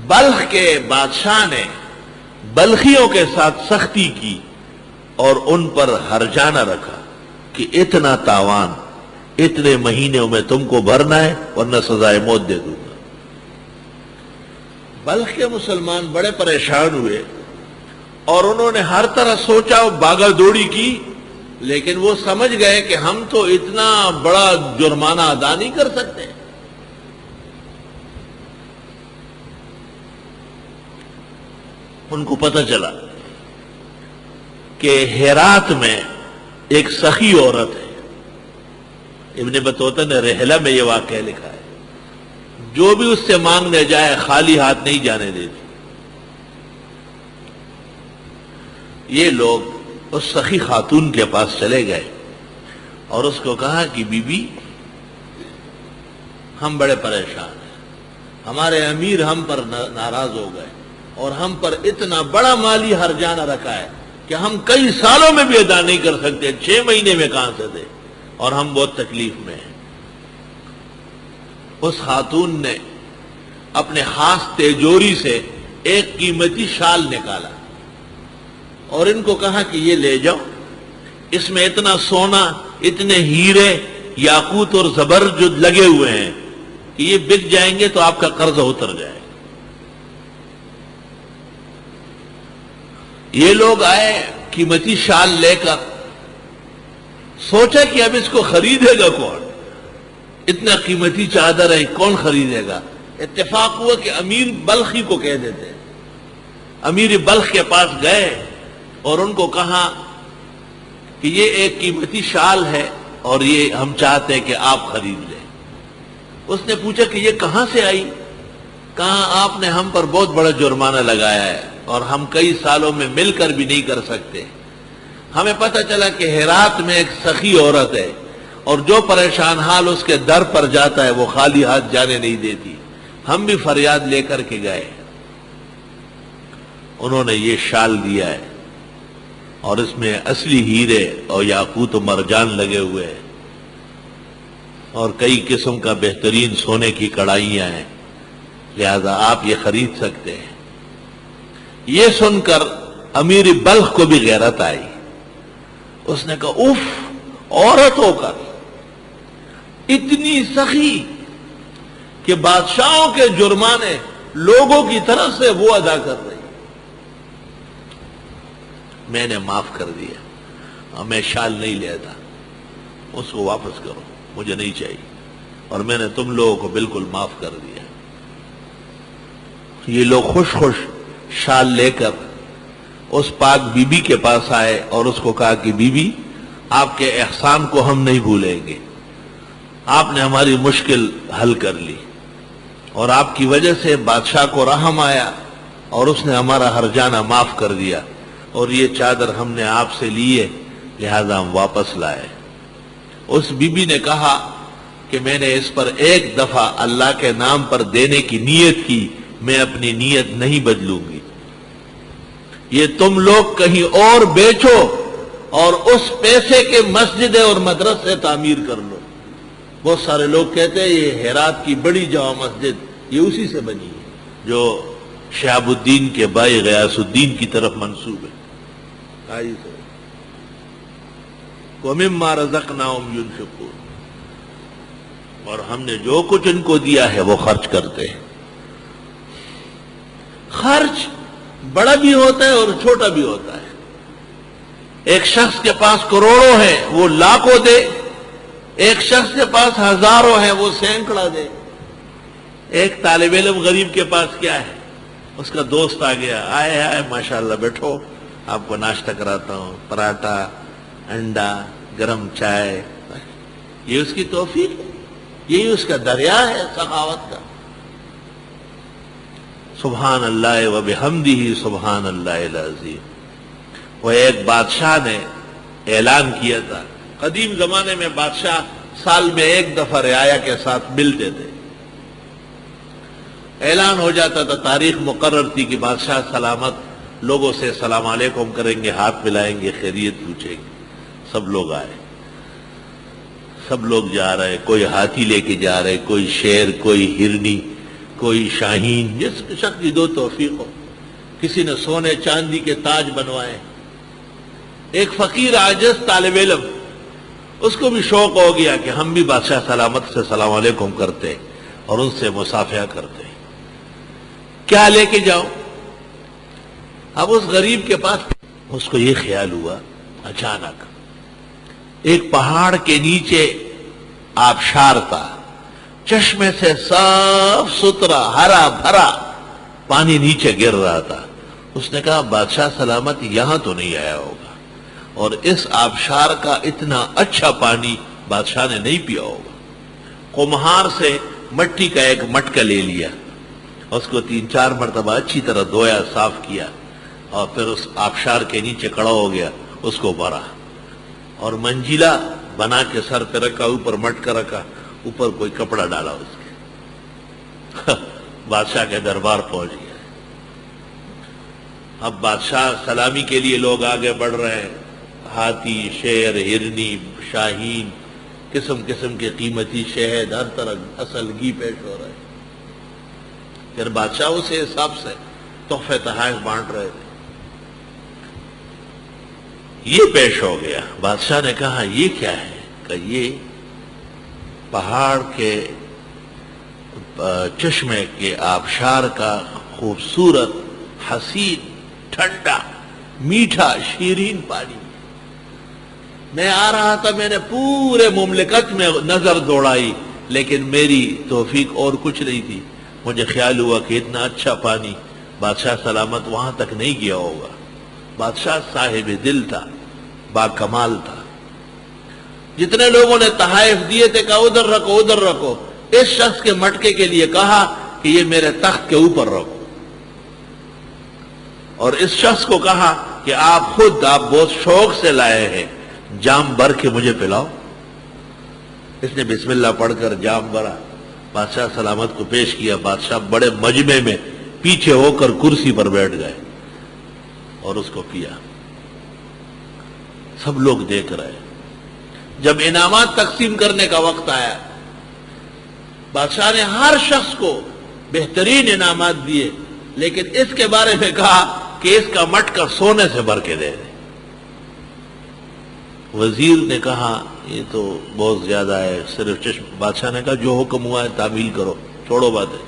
بلخ کے بادشاہ نے بلخیوں کے ساتھ سختی کی اور ان پر ہرجانہ رکھا کہ اتنا تاوان اتنے مہینوں میں تم کو بھرنا ہے ورنہ سزائے موت دے دوں گا۔ بلخ کے مسلمان بڑے پریشان ہوئے اور انہوں نے ہر طرح سوچا، باغا دوڑی کی، لیکن وہ سمجھ گئے کہ ہم تو اتنا بڑا جرمانہ ادا نہیں کر سکتے۔ ان کو پتہ چلا کہ ہرات میں ایک سخی عورت ہے، ابن بطوطہ نے رحلہ میں یہ واقعہ لکھا ہے، جو بھی اس سے مانگنے جائے خالی ہاتھ نہیں جانے دیتی۔ یہ لوگ اس سخی خاتون کے پاس چلے گئے اور اس کو کہا کہ بی بی ہم بڑے پریشان ہیں، ہمارے امیر ہم پر ناراض ہو گئے اور ہم پر اتنا بڑا مالی ہرجانہ رکھا ہے کہ ہم کئی سالوں میں بھی ادا نہیں کر سکتے، 6 مہینے میں کہاں سے دے، اور ہم بہت تکلیف میں ہیں۔ اس خاتون نے اپنے خاص تیجوری سے ایک قیمتی شال نکالا اور ان کو کہا کہ یہ لے جاؤ، اس میں اتنا سونا، اتنے ہیرے، یاقوت اور زبرجد لگے ہوئے ہیں کہ یہ بک جائیں گے تو آپ کا قرض اتر جائے۔ یہ لوگ آئے قیمتی شال لے کر، سوچا کہ اب اس کو خریدے گا کون، اتنا قیمتی چادر ہے کون خریدے گا۔ اتفاق ہوا کہ امیر بلخی کو کہہ دیتے، امیر بلخ کے پاس گئے اور ان کو کہا کہ یہ ایک قیمتی شال ہے اور یہ ہم چاہتے ہیں کہ آپ خرید لیں۔ اس نے پوچھا کہ یہ کہاں سے آئی؟ کہا آپ نے ہم پر بہت بڑا جرمانہ لگایا ہے اور ہم کئی سالوں میں مل کر بھی نہیں کر سکتے۔ ہمیں پتہ چلا کہ ہرات میں ایک سخی عورت ہے اور جو پریشان حال اس کے در پر جاتا ہے وہ خالی ہاتھ جانے نہیں دیتی، ہم بھی فریاد لے کر کے گئے۔ انہوں نے یہ شال دیا ہے اور اس میں اصلی ہیرے اور یاقوت و مرجان لگے ہوئے ہیں اور کئی قسم کا بہترین سونے کی کڑھائیاں ہیں، لہذا آپ یہ خرید سکتے ہیں۔ یہ سن کر امیر بلخ کو بھی غیرت آئی، اس نے کہا اف، عورت ہو کر اتنی سخی کہ بادشاہوں کے جرمانے لوگوں کی طرف سے وہ ادا کر رہی۔ میں نے معاف کر دیا اور میں شال نہیں لیتا، اس کو واپس کرو، مجھے نہیں چاہیے، اور میں نے تم لوگوں کو بالکل معاف کر دیا۔ یہ لوگ خوش خوش شال لے کر اس پاک بی بی کے پاس آئے اور اس کو کہا کہ بی بی آپ کے احسان کو ہم نہیں بھولیں گے، آپ نے ہماری مشکل حل کر لی اور آپ کی وجہ سے بادشاہ کو رحم آیا اور اس نے ہمارا ہرجانہ معاف کر دیا، اور یہ چادر ہم نے آپ سے لی ہے لہذا ہم واپس لائے۔ اس بی بی نے کہا کہ میں نے اس پر ایک دفعہ اللہ کے نام پر دینے کی نیت کی، میں اپنی نیت نہیں بدلوں گی، یہ تم لوگ کہیں اور بیچو اور اس پیسے کے مسجد اور مدرسے تعمیر کر لو۔ بہت سارے لوگ کہتے ہیں یہ ہرات کی بڑی جامع مسجد یہ اسی سے بنی ہے جو شہاب الدین کے بھائی غیاث الدین کی طرف منسوب ہے۔ وَمِمَّا رَزَقْنَاهُمْ يُنْفِقُونَ، اور ہم نے جو کچھ ان کو دیا ہے وہ خرچ کرتے ہیں۔ خرچ بڑا بھی ہوتا ہے اور چھوٹا بھی ہوتا ہے۔ ایک شخص کے پاس کروڑوں ہے وہ لاکھوں دے، ایک شخص کے پاس ہزاروں ہے وہ سینکڑا دے۔ ایک طالب علم غریب کے پاس کیا ہے، اس کا دوست آ گیا، آئے آئے ماشاءاللہ بیٹھو آپ کو ناشتہ کراتا ہوں، پراٹھا، انڈا، گرم چائے، یہ اس کی توفیق ہے، یہی اس کا دریا ہے سخاوت کا۔ سبحان اللہ و بحمدہ سبحان اللہ العظیم۔ وہ ایک بادشاہ نے اعلان کیا تھا، قدیم زمانے میں بادشاہ سال میں ایک دفعہ رعایا کے ساتھ ملتے تھے، اعلان ہو جاتا تھا، تاریخ مقرر تھی کہ بادشاہ سلامت لوگوں سے السلام علیکم کریں گے، ہاتھ ملائیں گے، خیریت پوچھیں گے۔ سب لوگ آئے، سب لوگ جا رہے، کوئی ہاتھی لے کے جا رہے، کوئی شیر، کوئی ہرنی، کوئی شاہین، جس شخص کی دو توفیق ہو، کسی نے سونے چاندی کے تاج بنوائے، ایک فقیر عاجز طالب علم، اس کو بھی شوق ہو گیا کہ ہم بھی بادشاہ سلامت سے سلام علیکم کرتے اور ان سے مصافحہ کرتے، کیا لے کے جاؤ؟ اب اس غریب کے پاس اس کو یہ خیال ہوا، اچانک ایک پہاڑ کے نیچے آبشار تھا، چشمے سے صاف ستھرا ہرا بھرا پانی نیچے گر رہا تھا۔ اس نے کہا بادشاہ سلامت یہاں تو نہیں آیا ہوگا، اور اس آبشار کا اتنا اچھا پانی بادشاہ نے نہیں پیا ہوگا۔ کمہار سے مٹی کا ایک مٹکا لے لیا، اس کو 3-4 مرتبہ اچھی طرح دھویا، صاف کیا، اور پھر اس آبشار کے نیچے کھڑا ہو گیا، اس کو بھرا اور منجیلا بنا کے سر پہ رکھا، اوپر مٹکا رکھا، اوپر کوئی کپڑا ڈالا اس کے، بادشاہ کے دربار پہنچ گیا۔ اب بادشاہ سلامی کے لیے لوگ آگے بڑھ رہے ہیں، ہاتھی، شیر، ہرنی، شاہین، قسم قسم کے قیمتی شہد، ہر طرح اصل گھی پیش ہو رہا ہے۔ پھر بادشاہ اسی حساب سے تحفے تحائف بانٹ رہے تھے۔ یہ پیش ہو گیا، بادشاہ نے کہا یہ کیا ہے؟ کہ یہ پہاڑ کے چشمے کے آبشار کا خوبصورت، حسین، ٹھنڈا، میٹھا، شیرین پانی۔ میں آ رہا تھا، میں نے پورے مملکت میں نظر دوڑائی، لیکن میری توفیق اور کچھ نہیں تھی۔ مجھے خیال ہوا کہ اتنا اچھا پانی بادشاہ سلامت وہاں تک نہیں گیا ہوگا۔ بادشاہ صاحب دل تھا، با کمال تھا۔ جتنے لوگوں نے تحائف دیے تھے کہا ادھر رکھو، ادھر رکھو۔ اس شخص کے مٹکے کے لیے کہا کہ یہ میرے تخت کے اوپر رکھو، اور اس شخص کو کہا کہ آپ بہت شوق سے لائے ہیں، جام بھر کے مجھے پلاؤ۔ اس نے بسم اللہ پڑھ کر جام بھرا، بادشاہ سلامت کو پیش کیا۔ بادشاہ بڑے مجمع میں پیچھے ہو کر کرسی پر بیٹھ گئے اور اس کو پیا۔ سب لوگ دیکھ رہے۔ جب انعامات تقسیم کرنے کا وقت آیا، بادشاہ نے ہر شخص کو بہترین انعامات دیے، لیکن اس کے بارے میں کہا کہ اس کا مٹکا سونے سے بھر کے دے دے۔ وزیر نے کہا یہ تو بہت زیادہ ہے، صرف چشم۔ بادشاہ نے کہا جو حکم ہوا ہے تعمیل کرو، چھوڑو باتیں۔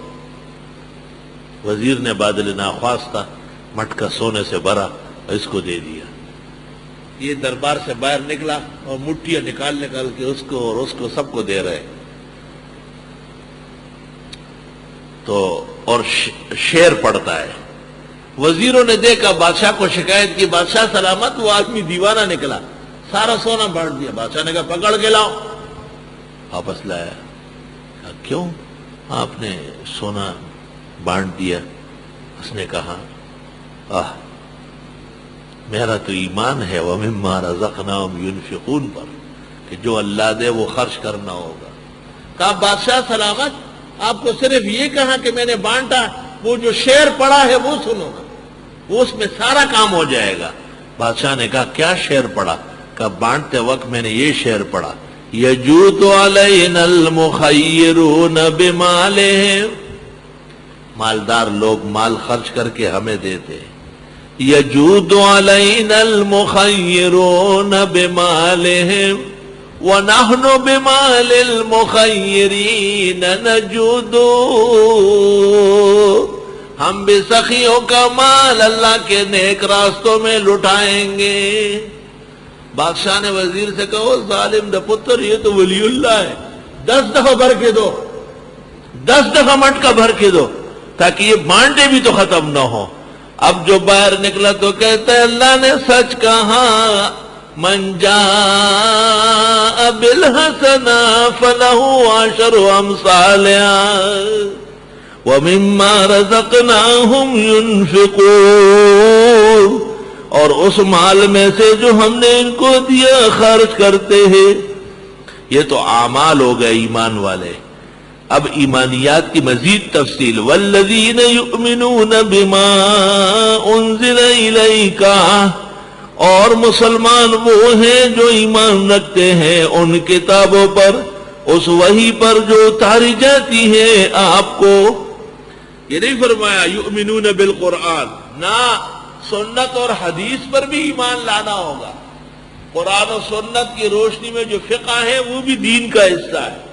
وزیر نے بادل ناخواستہ مٹکا سونے سے بھرا اور اس کو دے دیا۔ یہ دربار سے باہر نکلا اور مٹھیاں نکال کے اس کو اور اس کو سب کو دے رہے۔ تو اور شعر پڑھتا ہے۔ وزیروں نے دیکھا، بادشاہ کو شکایت کی، بادشاہ سلامت وہ آدمی دیوانہ نکلا، سارا سونا بانٹ دیا۔ بادشاہ نے کہا پکڑ کے لاؤ، واپس لایا۔ کہا کیوں آپ نے سونا بانٹ دیا؟ اس نے کہا میرا تو ایمان ہے وَمِمَّا رَزَقْنَاهُمْ يُنْفِقُونَ پر، کہ جو اللہ دے وہ خرچ کرنا ہوگا۔ کہا بادشاہ سلامت آپ کو صرف یہ کہا کہ میں نے بانٹا، وہ جو شعر پڑھا ہے وہ سنو، وہ اس میں سارا کام ہو جائے گا۔ بادشاہ نے کہا کیا شعر پڑھا؟ کہا بانٹتے وقت میں نے یہ شعر پڑھا، یجود علینا المخیرون بمالہم، مالدار لوگ مال خرچ کر کے ہمیں دیتے، یجود علینا المخیرون بمالہم وَنَحْنُ بِمَالِ الْمُخَيِّرِينَ نَجُودُ، ہم بھی سخیوں کا مال اللہ کے نیک راستوں میں لٹائیں گے۔ بادشاہ نے وزیر سے کہا ظالم دا پتر، یہ تو ولی اللہ ہے، 10 دفعہ بھر کے دو، 10 دفعہ مٹکا بھر کے دو، تاکہ یہ بانٹے بھی تو ختم نہ ہو۔ اب جو باہر نکلا تو کہتا ہے اللہ نے سچ کہا، من جاء بالحسنہ فلہ عشر امثالہا ومما رزقناہم ينفقون، اور اس مال میں سے جو ہم نے ان کو دیا خرچ کرتے ہیں۔ یہ تو اعمال ہو گئے ایمان والے۔ اب ایمانیات کی مزید تفصیل، والذین یؤمنون بما انزل الیک، اور مسلمان وہ ہیں جو ایمان رکھتے ہیں ان کتابوں پر، اس وحی پر جو اتاری جاتی ہے آپ کو، یہ نہیں فرمایا یؤمنون بالقرآن، نہ سنت اور حدیث پر بھی ایمان لانا ہوگا۔ قرآن و سنت کی روشنی میں جو فقہ ہے وہ بھی دین کا حصہ ہے۔